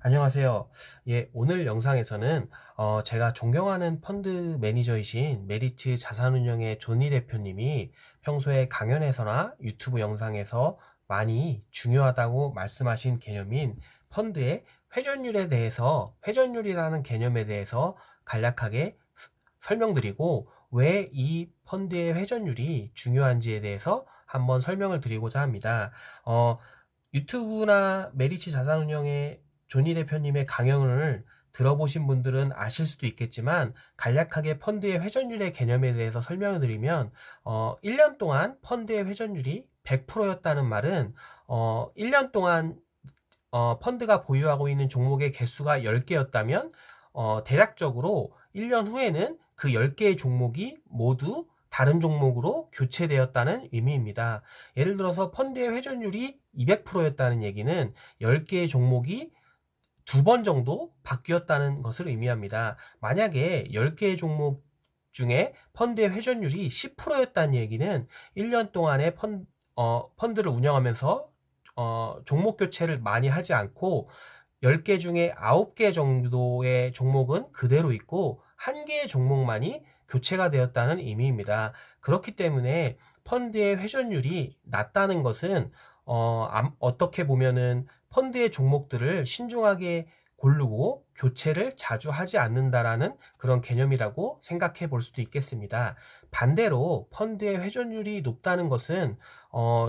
안녕하세요. 예, 오늘 영상에서는 제가 존경하는 펀드 매니저이신 메리츠 자산운용의 존니 대표님이 평소에 강연에서나 유튜브 영상에서 많이 중요하다고 말씀하신 개념인 펀드의 회전율이라는 개념에 대해서 간략하게 설명드리고 왜 이 펀드의 회전율이 중요한지에 대해서 한번 설명을 드리고자 합니다. 유튜브나 메리츠 자산운용의 존니 대표님의 강연을 들어보신 분들은 아실 수도 있겠지만 간략하게 펀드의 회전율의 개념에 대해서 설명을 드리면 1년 동안 펀드의 회전율이 100%였다는 말은 1년 동안 펀드가 보유하고 있는 종목의 개수가 10개였다면 대략적으로 1년 후에는 그 10개의 종목이 모두 다른 종목으로 교체되었다는 의미입니다. 예를 들어서 펀드의 회전율이 200%였다는 얘기는 10개의 종목이 2번 정도 바뀌었다는 것을 의미합니다. 만약에 10개의 종목 중에 펀드의 회전율이 10%였다는 얘기는 1년 동안에 펀드를 운영하면서 종목 교체를 많이 하지 않고 10개 중에 9개 정도의 종목은 그대로 있고 1개의 종목만이 교체가 되었다는 의미입니다. 그렇기 때문에 펀드의 회전율이 낮다는 것은 어떻게 보면은 펀드의 종목들을 신중하게 고르고 교체를 자주 하지 않는다라는 그런 개념이라고 생각해 볼 수도 있겠습니다. 반대로 펀드의 회전율이 높다는 것은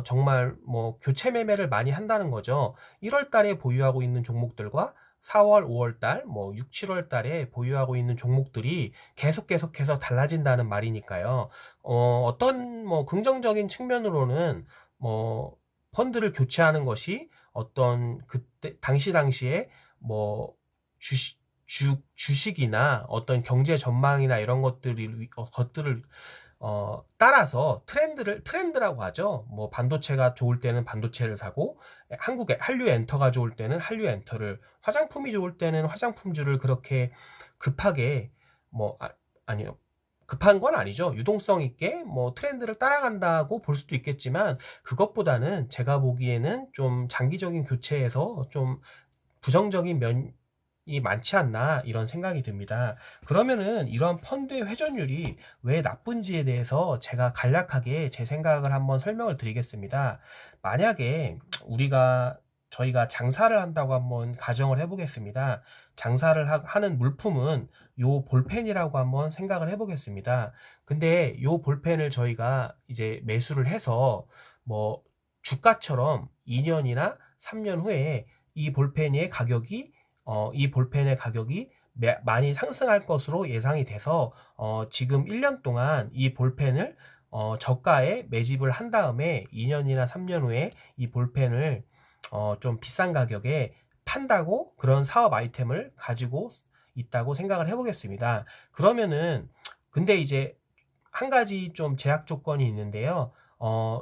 정말 뭐 교체 매매를 많이 한다는 거죠. 1월 달에 보유하고 있는 종목들과 4월, 5월 달, 뭐 6, 7월 달에 보유하고 있는 종목들이 계속해서 달라진다는 말이니까요. 어떤 뭐 긍정적인 측면으로는 뭐 펀드를 교체하는 것이 어떤 그때 당시에 뭐 주식이나 어떤 경제 전망이나 이런 것들을 따라서 트렌드라고 하죠. 뭐 반도체가 좋을 때는 반도체를 사고 한국의 한류 엔터가 좋을 때는 한류 엔터를, 화장품이 좋을 때는 화장품주를 그렇게 급하게 뭐 아니요. 급한 건 아니죠. 유동성 있게 뭐 트렌드를 따라간다고 볼 수도 있겠지만 그것보다는 제가 보기에는 좀 장기적인 교체에서 좀 부정적인 면이 많지 않나 이런 생각이 듭니다. 그러면은 이런 펀드의 회전율이 왜 나쁜지에 대해서 제가 간략하게 제 생각을 한번 설명을 드리겠습니다. 만약에 저희가 장사를 한다고 한번 가정을 해보겠습니다. 장사를 하는 물품은 요 볼펜이라고 한번 생각을 해보겠습니다. 근데 요 볼펜을 저희가 이제 매수를 해서 뭐 주가처럼 2년이나 3년 후에 이 볼펜의 가격이 많이 상승할 것으로 예상이 돼서 지금 1년 동안 이 볼펜을 저가에 매집을 한 다음에 2년이나 3년 후에 이 볼펜을 좀 비싼 가격에 판다고, 그런 사업 아이템을 가지고 있다고 생각을 해보겠습니다. 그러면은 근데 이제 한 가지 좀 제약 조건이 있는데요.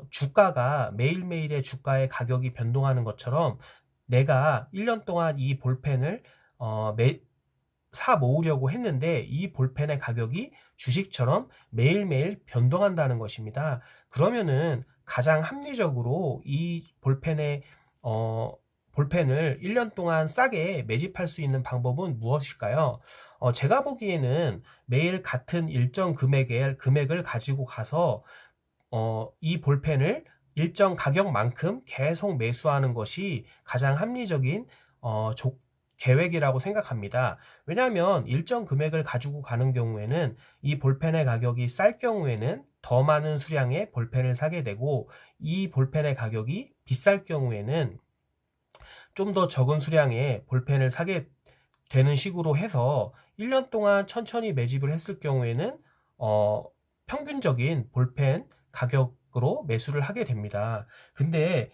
주가가 매일매일의 주가의 가격이 변동하는 것처럼 내가 1년 동안 이 볼펜을 사 모으려고 했는데 이 볼펜의 가격이 주식처럼 매일매일 변동한다는 것입니다. 그러면은 가장 합리적으로 이 볼펜을 1년 동안 싸게 매집할 수 있는 방법은 무엇일까요? 제가 보기에는 매일 같은 일정 금액을 가지고 가서 이 볼펜을 일정 가격만큼 계속 매수하는 것이 가장 합리적인 계획이라고 생각합니다. 왜냐하면 일정 금액을 가지고 가는 경우에는 이 볼펜의 가격이 쌀 경우에는 더 많은 수량의 볼펜을 사게 되고, 이 볼펜의 가격이 비쌀 경우에는 좀 더 적은 수량의 볼펜을 사게 되는 식으로 해서 1년 동안 천천히 매집을 했을 경우에는 평균적인 볼펜 가격으로 매수를 하게 됩니다. 근데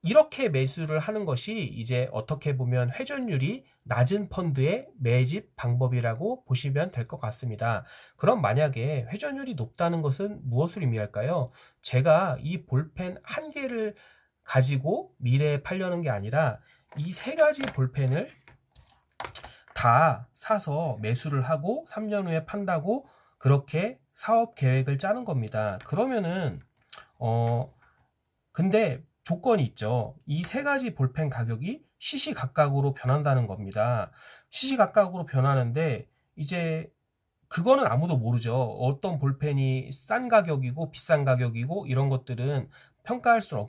이렇게 매수를 하는 것이 이제 어떻게 보면 회전율이 낮은 펀드의 매집 방법이라고 보시면 될 것 같습니다. 그럼 만약에 회전율이 높다는 것은 무엇을 의미할까요? 제가 이 볼펜 한 개를 가지고 미래에 팔려는 게 아니라 이 세 가지 볼펜을 다 사서 매수를 하고 3년 후에 판다고, 그렇게 사업 계획을 짜는 겁니다. 그러면은 근데 조건이 있죠. 이 세 가지 볼펜 가격이 시시각각으로 변한다는 겁니다. 시시각각으로 변하는데 이제 그거는 아무도 모르죠. 어떤 볼펜이 싼 가격이고 비싼 가격이고 이런 것들은 평가할 수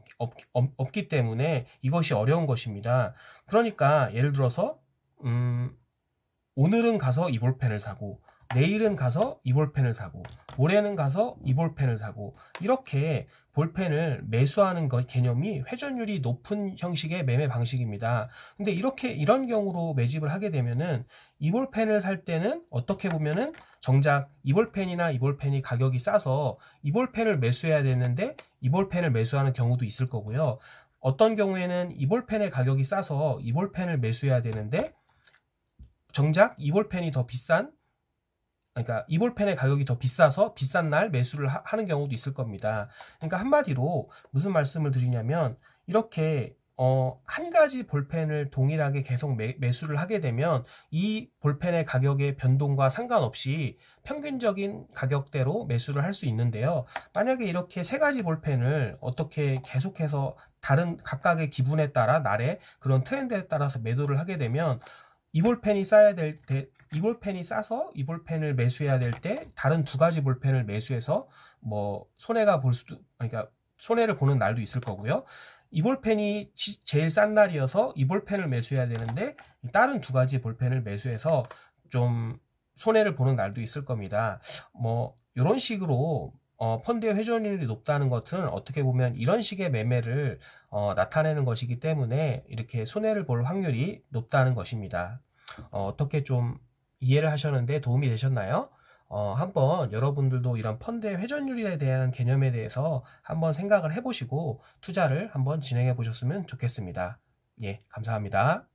없기 때문에 이것이 어려운 것입니다. 그러니까 예를 들어서 오늘은 가서 이 볼펜을 사고, 내일은 가서 이 볼펜을 사고, 모레는 가서 이 볼펜을 사고, 이렇게 볼펜을 매수하는 것 개념이 회전율이 높은 형식의 매매 방식입니다. 근데 이런 경우로 매집을 하게 되면은 이 볼펜을 살 때는 어떻게 보면은 정작 이 볼펜이나 이 볼펜이 가격이 싸서 이 볼펜을 매수해야 되는데 이 볼펜을 매수하는 경우도 있을 거고요. 어떤 경우에는 이 볼펜의 가격이 싸서 이 볼펜을 매수해야 되는데 정작 이 볼펜이 더 비싼, 그러니까 이 볼펜의 가격이 더 비싸서 비싼 날 매수를 하는 경우도 있을 겁니다. 그러니까 한마디로 무슨 말씀을 드리냐면 이렇게 한 가지 볼펜을 동일하게 계속 매수를 하게 되면 이 볼펜의 가격의 변동과 상관없이 평균적인 가격대로 매수를 할 수 있는데요. 만약에 이렇게 세 가지 볼펜을 어떻게 계속해서 다른 각각의 기분에 따라 날의 그런 트렌드에 따라서 매도를 하게 되면 이 볼펜이 싸야 될 때, 이 볼펜이 싸서 이 볼펜을 매수해야 될 때 다른 두 가지 볼펜을 매수해서 뭐 손해가 볼 수도, 그러니까 손해를 보는 날도 있을 거고요. 이 볼펜이 제일 싼 날이어서 이 볼펜을 매수해야 되는데 다른 두 가지 볼펜을 매수해서 좀 손해를 보는 날도 있을 겁니다. 뭐 이런 식으로 펀드의 회전율이 높다는 것은 어떻게 보면 이런 식의 매매를 나타내는 것이기 때문에 이렇게 손해를 볼 확률이 높다는 것입니다. 어떻게 좀 이해를 하셨는데 도움이 되셨나요? 한번 여러분들도 이런 펀드의 회전율에 대한 개념에 대해서 한번 생각을 해보시고 투자를 한번 진행해 보셨으면 좋겠습니다. 예, 감사합니다.